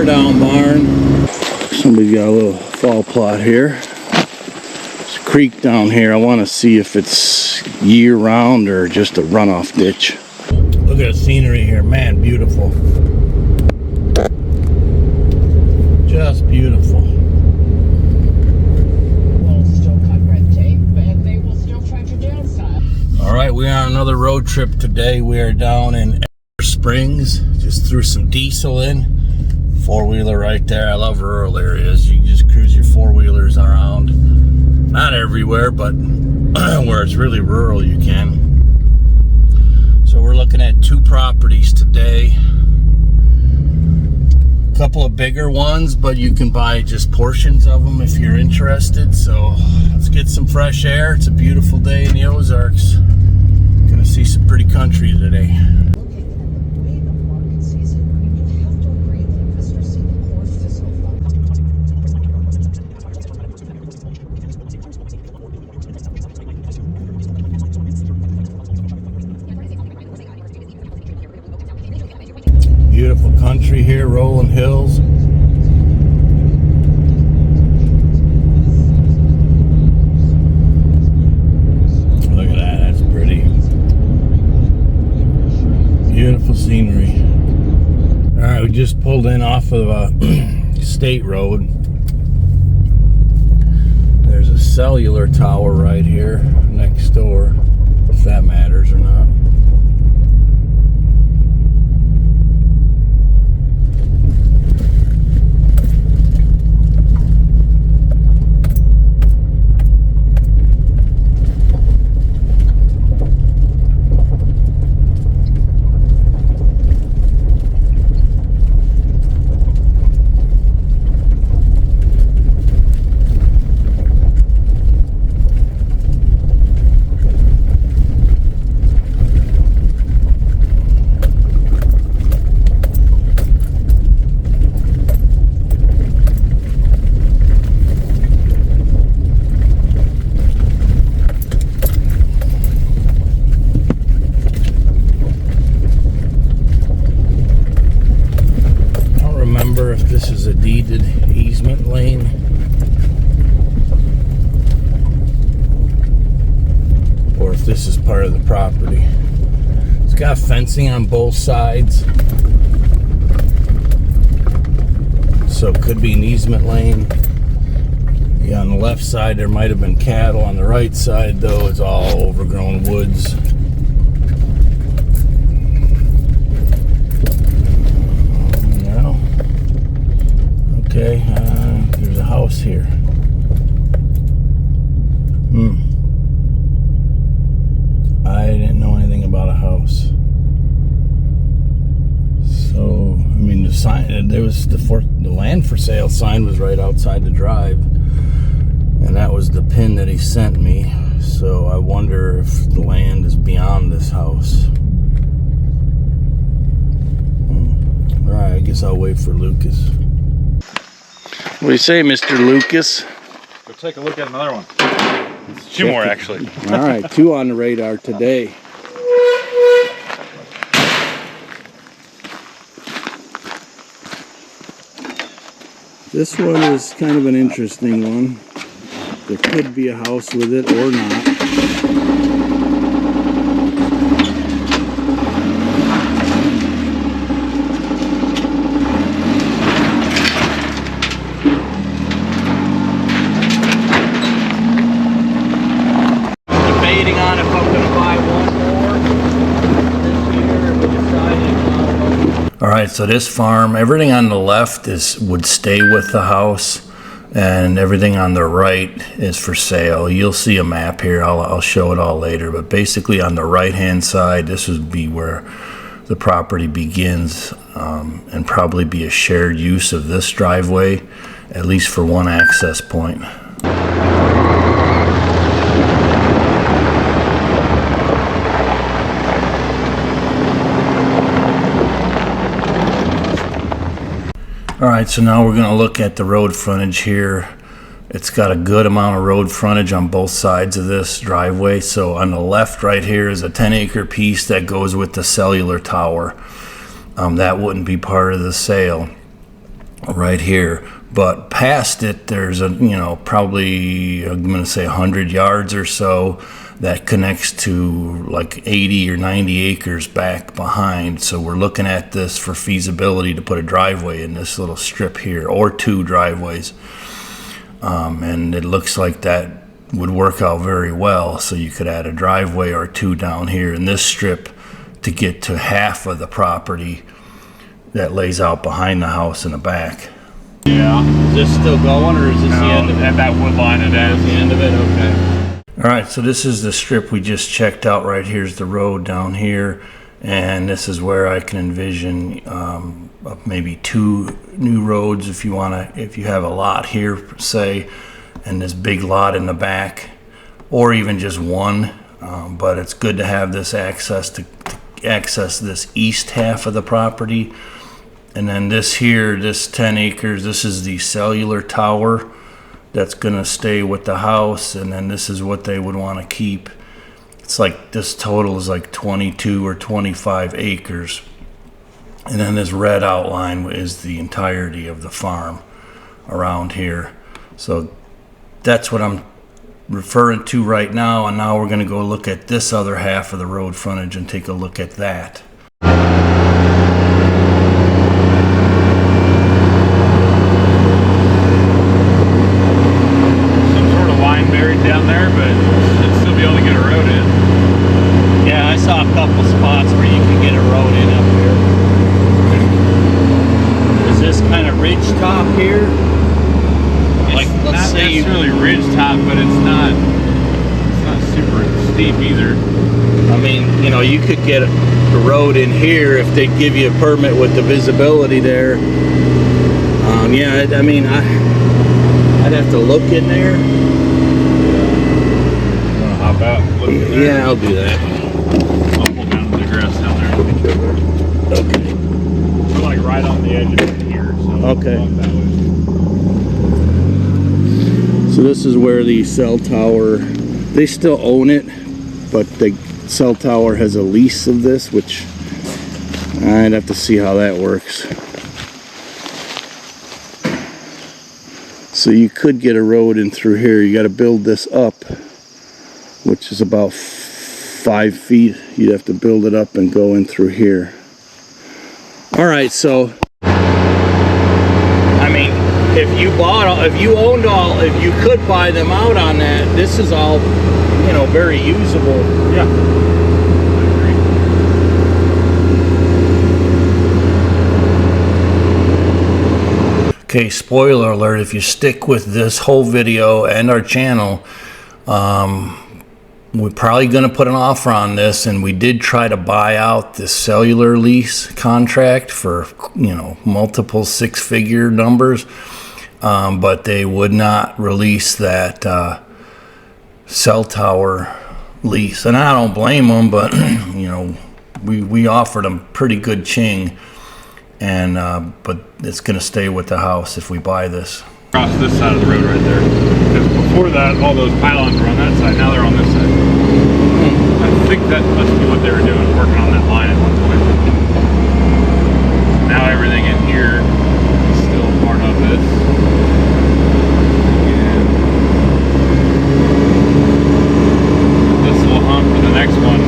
tear down barn. Somebody's got a little fall plot here. There's a creek down here. I want to see if it's year round or just a runoff ditch. Look at the scenery here, man, beautiful. Just beautiful. Will still cut red tape, and they will still try to downside. All right, we are on another road trip today. We are down in Springs. Just threw some diesel in. Four-wheeler right there. I love rural areas. You can just cruise your four-wheelers around. Not everywhere, but where it's really rural, you can. So we're looking at two properties today. A couple of bigger ones, but you can buy just portions of them if you're interested. So let's get some fresh air. It's a beautiful day in the Ozarks. Gonna see some pretty country today. Beautiful country here, rolling hills. Look at that, that's pretty. Beautiful scenery. Alright, we just pulled in off of a state road. There's a cellular tower right here next door, if that matters or not. If this is a deeded easement lane. Or if this is part of the property. It's got fencing on both sides. So it could be an easement lane. Yeah, on the left side there might have been cattle. On the right side though, it's all overgrown woods. Okay, there's a house here. I didn't know anything about a house. So, I mean, the sign, there was the land for sale sign was right outside the drive. And that was the pin that he sent me. So I wonder if the land is beyond this house. Alright, I guess I'll wait for Lucas. What do you say, Mr. Lucas? Go take a look at another one. Two more, actually. All right, two on the radar today. This one is kind of an interesting one. There could be a house with it or not. Alright, so this farm, everything on the left would stay with the house, and everything on the right is for sale. You'll see a map here, I'll show it all later, but basically on the right hand side, this would be where the property begins, and probably be a shared use of this driveway, at least for one access point. Alright, so now we're going to look at the road frontage here. It's got a good amount of road frontage on both sides of this driveway. So on the left right here is a 10-acre piece that goes with the cellular tower. That wouldn't be part of the sale. right here. But past it, there's a, you know, probably, I'm going to say 100 yards or so that connects to like 80 or 90 acres back behind. So we're looking at this for feasibility to put a driveway in this little strip here, or 2 driveways. And it looks like that would work out very well. So you could add a driveway or 2 down here in this strip to get to half of the property that lays out behind the house in the back. Yeah. Is this still going, or is this the end of it? At that wood line it ends. The end of it? Okay. All right, so this is the strip we just checked out. Right here's the road down here, and this is where I can envision maybe 2 new roads if you have a lot here, say, and this big lot in the back, or even just 1. But it's good to have this access to access this east half of the property. And then this here, this 10 acres, this is the cellular tower that's gonna stay with the house, and then this is what they would want to keep. It's like, this total is like 22 or 25 acres. And then this red outline is the entirety of the farm around here. So that's what I'm referring to right now, and now we're gonna go look at this other half of the road frontage and take a look at that. Down there, but should still be able to get a road in. Yeah, I saw a couple spots where you can get a road in up here. Is this kind of ridge top here? Like, It's let's not say you, necessarily ridge top, but it's not super steep either. I mean, you know, you could get a road in here if they give you a permit with the visibility there. Yeah, I mean, I'd have to look in there. Hop out and look at that. Yeah, I'll do that. I'll pull down the grass down there. Okay. We're like right on the edge of it here, so Okay. walk that way. So this is where the cell tower, they still own it, but the cell tower has a lease of this, which I'd have to see how that works. So you could get a road in through here. You got to build this up, which is about 5 feet. You'd have to build it up and go in through here. All right, so I mean, if you could buy them out on that, this is all, you know, very usable. Yeah. Okay, spoiler alert, if you stick with this whole video and our channel, we're probably going to put an offer on this, and we did try to buy out this cellular lease contract for, you know, multiple 6-figure numbers, but they would not release that cell tower lease, and I don't blame them, but you know, we offered them pretty good ching, and but it's going to stay with the house if we buy this. Across this side of the road right there. Because before that, all those pylons were on that side. Now they're on this side. I think that must be what they were doing, working on that line at one point. Now everything in here is still part of this. And this little hump for the next one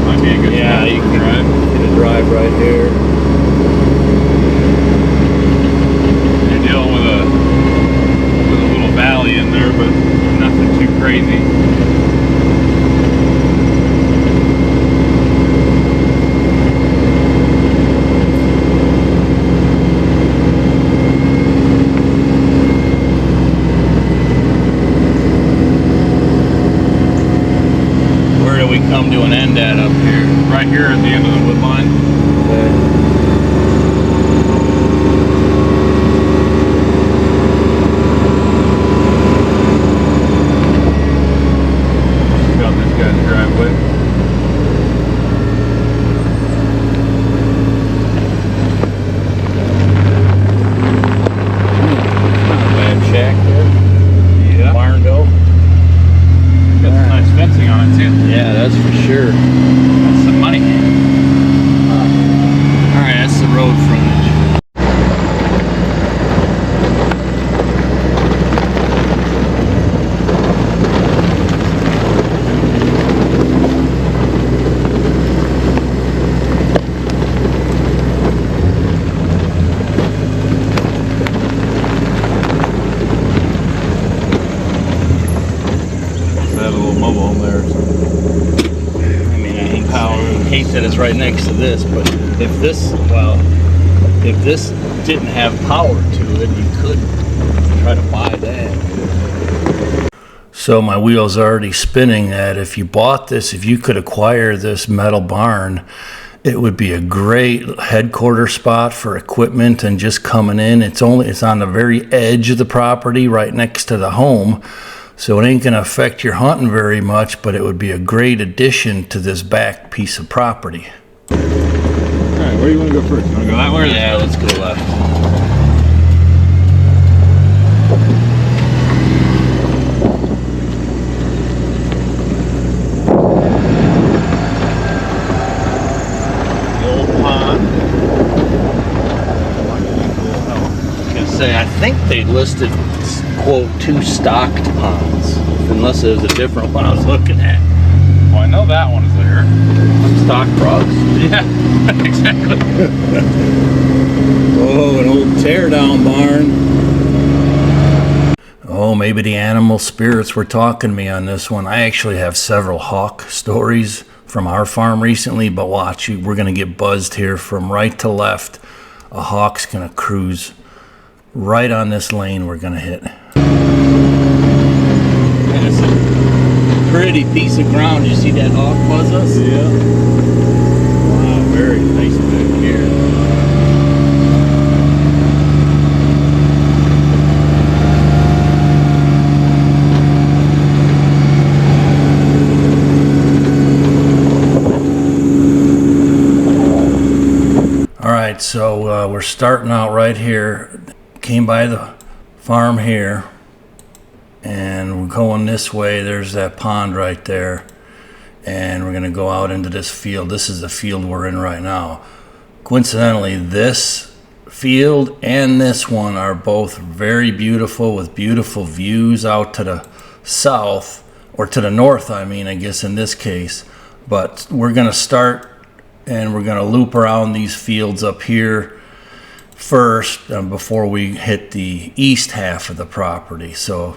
might be a good spot you to can drive. get a drive right here. You're dealing with a little valley in there, but nothing too crazy. Where do we come to an end at up here? Right here at the end of the wood line. Got this guy's driveway. Bad shack there. Yeah. Barn go. Got some nice fencing on it too. Yeah, that's for sure. That's some money. All right, that's the road frontage. is right next to this, but if this didn't have power to it, you could try to buy that. So my wheel's already spinning that if you bought this, if you could acquire this metal barn, it would be a great headquarter spot for equipment and just coming in. It's on the very edge of the property, right next to the home. So it ain't gonna affect your hunting very much, but it would be a great addition to this back piece of property. All right, where do you want to go first? You want to go that way? Or Yeah, let's go left. The old pond. I think they listed, quote, 2 stocked ponds, unless it was a different one I was looking at. Well, I know that one's there. Stock frogs. Yeah, exactly. Oh, an old teardown barn. Oh, maybe the animal spirits were talking to me on this one. I actually have several hawk stories from our farm recently, but watch, we're going to get buzzed here from right to left. A hawk's going to cruise right on this lane we're going to hit. And it's a pretty piece of ground. You see that hawk buzz us? Yeah. Wow, very nice back here. All right, so we're starting out right here. Came by the farm here, and we're going this way. There's that pond right there, and we're gonna go out into this field. This is the field we're in right now. Coincidentally, this field and this one are both very beautiful, with beautiful views out to the south, or to the north, I mean, I guess in this case. But we're gonna start and we're gonna loop around these fields up here first before we hit the east half of the property. So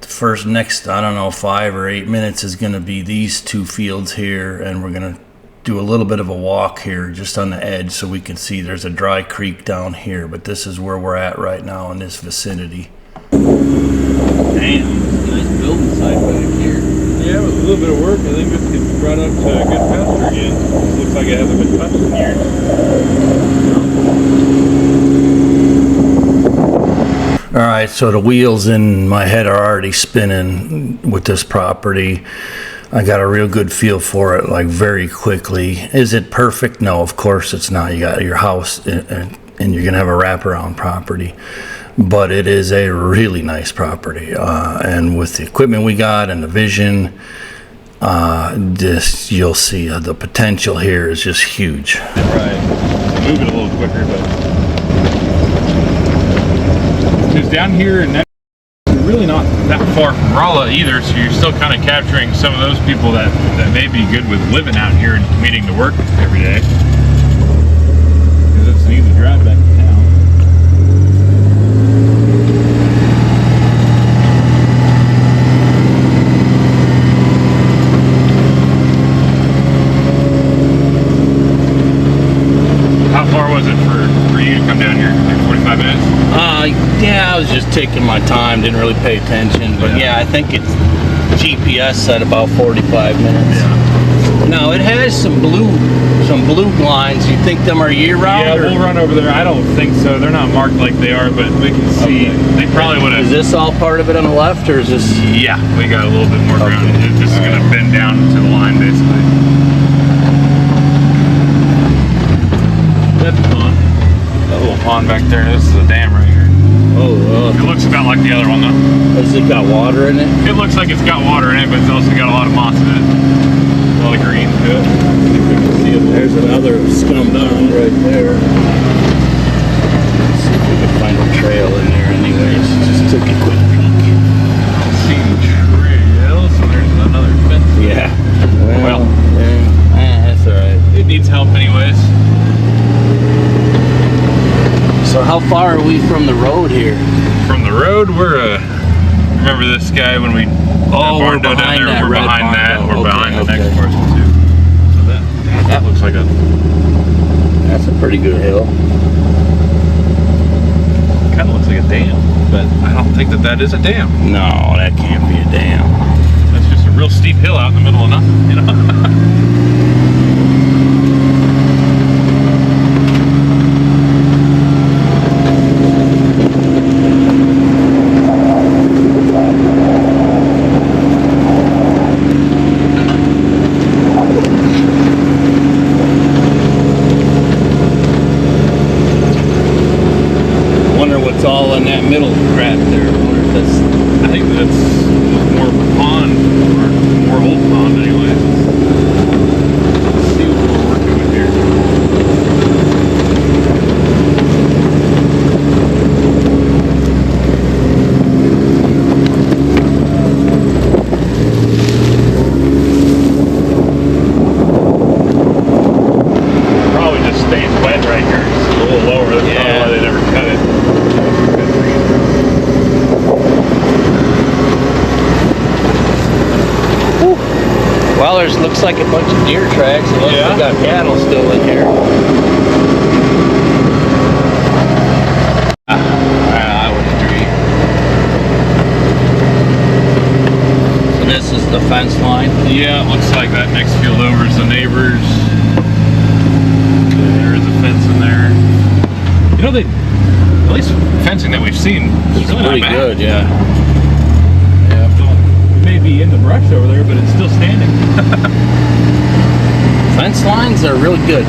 the first next, I don't know, 5 or 8 minutes is going to be these 2 fields here, and we're going to do a little bit of a walk here just on the edge so we can see there's a dry creek down here, but this is where we're at right now in this vicinity. Damn, nice building site back here. Yeah, with a little bit of work, I think this gets brought up to a good pasture again. This looks like it hasn't been touched in years. All right, so the wheels in my head are already spinning with this property. I got a real good feel for it, like very quickly. Is it perfect? No, of course it's not. You got your house and you're gonna have a wraparound property, but it is a really nice property. And with the equipment we got and the vision, you'll see the potential here is just huge. Right. Move it a little quicker, but because down here and that, you're really not that far from Rolla either, so you're still kind of capturing some of those people that may be good with living out here and commuting to work every day. Because it's an easy drive back to town. How far was it for you to come down here? Like 45 minutes? Yeah, I was just taking my time, didn't really pay attention, but yeah, I think it's GPS said about 45 minutes. Yeah. Now it has some blue lines. You think them are year round? Yeah, we'll run over there. I don't think so. They're not marked like they are, but we can see. They probably would have. Is this all part of it on the left, or is this? Yeah, we got a little bit more ground. This is going to bend down to the line, basically. That's a pond. That little pond back there. This is a dam right here. Oh, It looks about like the other one, though. has it got water in it? It looks like it's got water in it, but it's also got a lot of moss in it. A lot of green to it. I think we can see it. There's another scum down right there. Let's see if we can find a trail in there anyways. Just took a quick peek. See trails, so there's another fence. Yeah. Well. Yeah, that's alright. It needs help anyways. So how far are we from the road here? From the road, we're remember this guy when we Oh, we're barn down behind there? that We're red behind barn that. dough. We're Okay, behind the okay. next parcel too. So that That looks like a... That's a pretty good hill. Kind of looks like a dam, but I don't think that is a dam. No, that can't be a dam. That's just a real steep hill out in the middle of nothing, you know? All in that middle crap there. I wonder if that's... I think that's more of a pond, or more old pond anyways. Let's see what we're working with here. Probably just stays wet right here. It's a little lower. That's probably why they never cut it. Well, there's looks like a bunch of deer tracks. Unless Yeah. we got cattle still in here. I would agree. So this is the fence line. Yeah, it looks like that next field over is the neighbors. There is a fence in there. You know, at least fencing that we've seen is really Pretty not bad. good, yeah. We may be in the brush over there, but it's still standing. Fence lines are really good.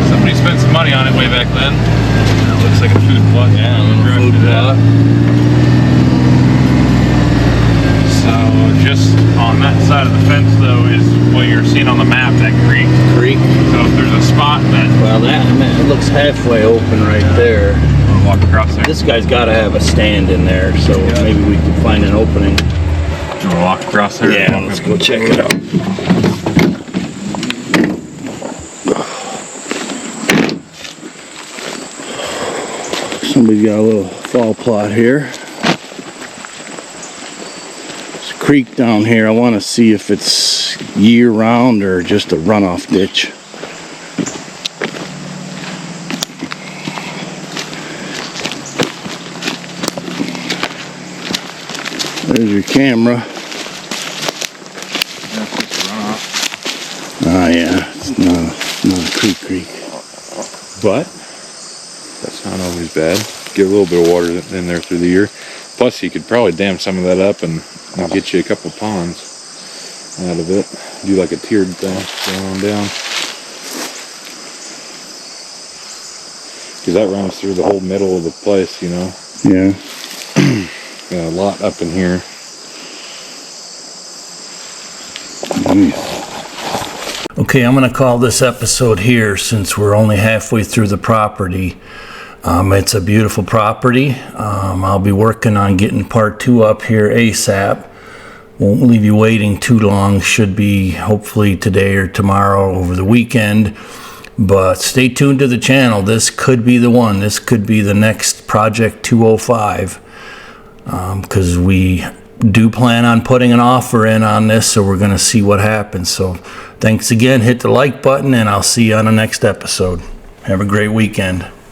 Somebody spent some money on it way back then. It looks like a food plot. Yeah, a little Right food to that. plot. So just on that side of the fence, though, is what you're seeing on the map, that creek. Creek. So if there's a spot that Well, that it looks halfway open right there. we'll walk across there. This guy's got to have a stand in there, so Yeah. maybe we can find an opening. Do you want to walk across there? Yeah, let's go check it out. Somebody's got a little fall plot here. There's a creek down here. I want to see if it's year round or just a runoff ditch. There's your camera. Ah, yeah, it's not a creek. But that's not always bad. Get a little bit of water in there through the year. Plus, you could probably dam some of that up and get you a couple ponds out of it. Do like a tiered thing going on down. Because that runs through the whole middle of the place, you know. Yeah. Got a lot up in here. Okay, I'm going to call this episode here since we're only halfway through the property. It's a beautiful property. I'll be working on getting part 2 up here ASAP. Won't leave you waiting too long. Should be hopefully today or tomorrow over the weekend. But stay tuned to the channel. This could be the one. This could be the next Project 205. Because we do plan on putting an offer in on this, so we're going to see what happens. So thanks again. Hit the like button, and I'll see you on the next episode. Have a great weekend.